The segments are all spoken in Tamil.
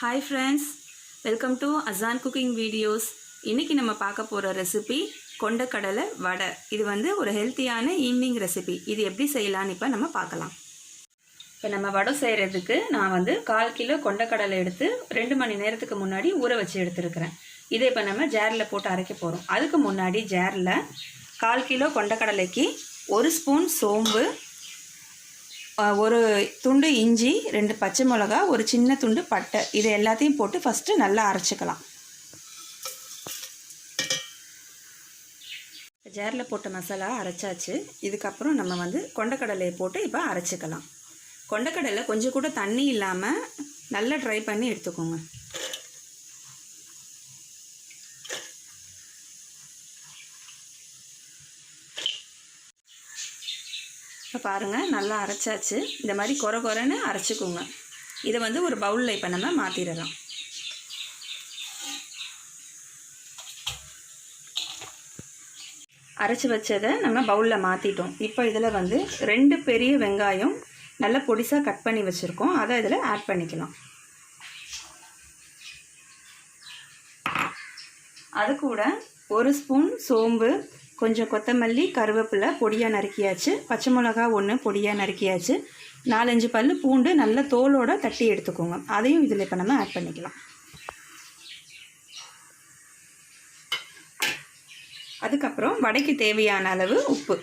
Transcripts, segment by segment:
Hi friends, welcome to Azan Cooking videos. இன்னைக்கு நம்ம பார்க்க போற ரெசிபி கொண்டக்கடலை வடை. இது வந்து ஒரு ஹெல்த்தியான ஈவினிங் ரெசிபி. இது எப்படி செய்யலாம்னு இப்ப நம்ம பார்க்கலாம். இப்ப நம்ம வடை செய்யிறதுக்கு நான் வந்து 1/4 கிலோ கொண்டக்கடலை எடுத்து 2 மணி நேரத்துக்கு முன்னாடி ஊற வச்சு எடுத்துருக்கேன். இதை இப்ப நம்ம ஜார்ல போட்டு அரைக்க போறோம். அதுக்கு முன்னாடி ஜார்ல 1/4 கிலோ கொண்டக்கடலைக்கு 1 ஸ்பூன் சோம்பு, ஒரு துண்டு இஞ்சி, 2 பச்சை மிளகாய், ஒரு சின்ன துண்டு பட்டை, இது எல்லாத்தையும் போட்டு ஃபஸ்ட்டு நல்லா அரைச்சிக்கலாம். ஜாரில் போட்ட மசாலா அரைச்சாச்சு. இதுக்கப்புறம் நம்ம வந்து கொண்டக்கடலையை போட்டு இப்போ அரைச்சிக்கலாம். கொண்டக்கடலை கொஞ்சம் கூட தண்ணி இல்லாமல் நல்லா ட்ரை பண்ணி எடுத்துக்கோங்க. இப்போ பாருங்கள், நல்லா அரைச்சாச்சு. இந்த மாதிரி கொரன்னு அரைச்சிக்கோங்க. இதை வந்து ஒரு பவுலில் இப்போ நம்ம மாற்றிடலாம். அரைச்சி வச்சதை நம்ம பவுலில் மாற்றிட்டோம். இப்போ இதில் வந்து 2 பெரிய வெங்காயம் நல்லா பொடிசாக கட் பண்ணி வச்சுருக்கோம். அதை இதில் ஆட் பண்ணிக்கலாம். அது கூட 1 ஸ்பூன் சோம்பு, கொஞ்சம் கொத்தமல்லி, கருவேப்பிலை பொடியாக நறுக்கியாச்சு, பச்சை மிளகா 1 பொடியாக நறுக்கியாச்சு, 4-5 பல் பூண்டு நல்ல தோலோடு தட்டி எடுத்துக்கோங்க. அதையும் இதில் இப்போ நம்ம ஆட் பண்ணிக்கலாம். அதுக்கப்புறம் வடைக்கு தேவையான அளவு உப்பு.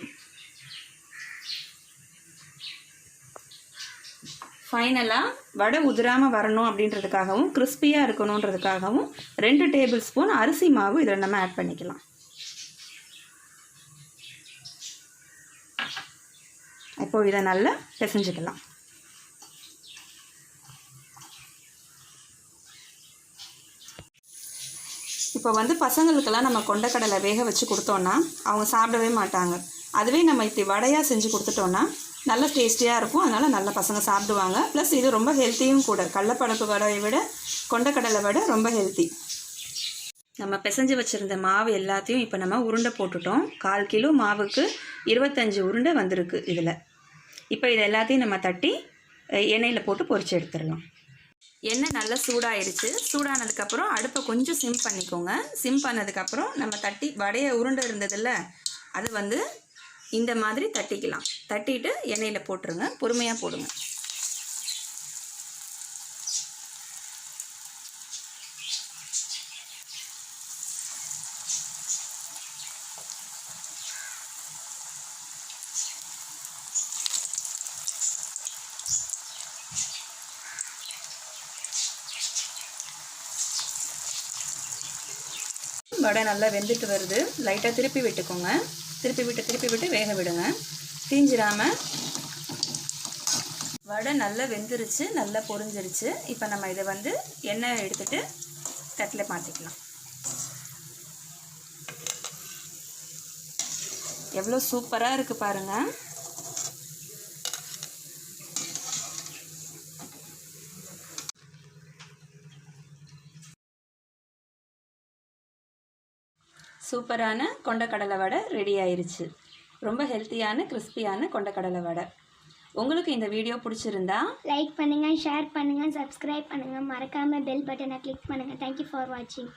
ஃபைனலாக வடை உதிராமல் வரணும் அப்படின்றதுக்காகவும் கிறிஸ்பியாக இருக்கணுன்றதுக்காகவும் 2 டேபிள் ஸ்பூன் அரிசி மாவு இதில் நம்ம ஆட் பண்ணிக்கலாம். இப்போ இதை நல்லா பிசைஞ்சுக்கலாம். இப்போ வந்து பசங்களுக்கெல்லாம் நம்ம கொண்டக்கடலை வேக வச்சு கொடுத்தோன்னா அவங்க சாப்பிடவே மாட்டாங்க. அதுவே நம்ம இப்படி வடையாக செஞ்சு கொடுத்துட்டோன்னா நல்ல டேஸ்டியாக இருக்கும். அதனால் நல்ல பசங்க சாப்பிடுவாங்க. ப்ளஸ் இது ரொம்ப ஹெல்த்தியும் கூட. கடலைப்பருப்பு வடையை விட கொண்டக்கடலை வடை ரொம்ப ஹெல்த்தி. நம்ம பிசைஞ்சு வச்சுருந்த மாவு எல்லாத்தையும் இப்போ நம்ம உருண்டை போட்டுட்டோம். 1/4 கிலோ மாவுக்கு 25 உருண்டை வந்திருக்கு இதில். இப்போ இது எல்லாத்தையும் நம்ம தட்டி எண்ணெயில் போட்டு பொரிச்சு எடுத்துடலாம். எண்ணெய் நல்லா சூடாயிருச்சு. சூடானதுக்கப்புறம் அடுப்பை கொஞ்சம் சிம் பண்ணிக்கோங்க. சிம் பண்ணதுக்கப்புறம் நம்ம தட்டி வடையை உருண்டை இருந்ததில்ல, அது வந்து இந்த மாதிரி தட்டிக்கலாம். தட்டிட்டு எண்ணெயில் போட்டுருங்க. பொறுமையாக போடுங்க. வடை நல்லா வெந்துட்டு வருது. லைட்டாக திருப்பி விட்டுக்கோங்க. திருப்பி விட்டு வேக விடுங்க. தீஞ்சிராமல். வடை நல்லா வெந்துருச்சு, நல்லா பொரிஞ்சிருச்சு. இப்போ நம்ம இதை வந்து எண்ணெய் எடுத்துட்டு தட்டில் மாற்றிக்கலாம். எவ்வளோ சூப்பராக இருக்குது பாருங்கள். சூப்பரான கொண்டக்கடலை வடை ரெடி ஆயிருச்சு. ரொம்ப ஹெல்த்தியான கிறிஸ்பியான கொண்டக்கடலை வடை. உங்களுக்கு இந்த வீடியோ பிடிச்சிருந்தா லைக் பண்ணுங்கள், ஷேர் பண்ணுங்கள், சப்ஸ்கிரைப் பண்ணுங்கள், மறக்காமல் பெல் பட்டனை கிளிக் பண்ணுங்கள். தேங்க்யூ ஃபார் வாட்சிங்.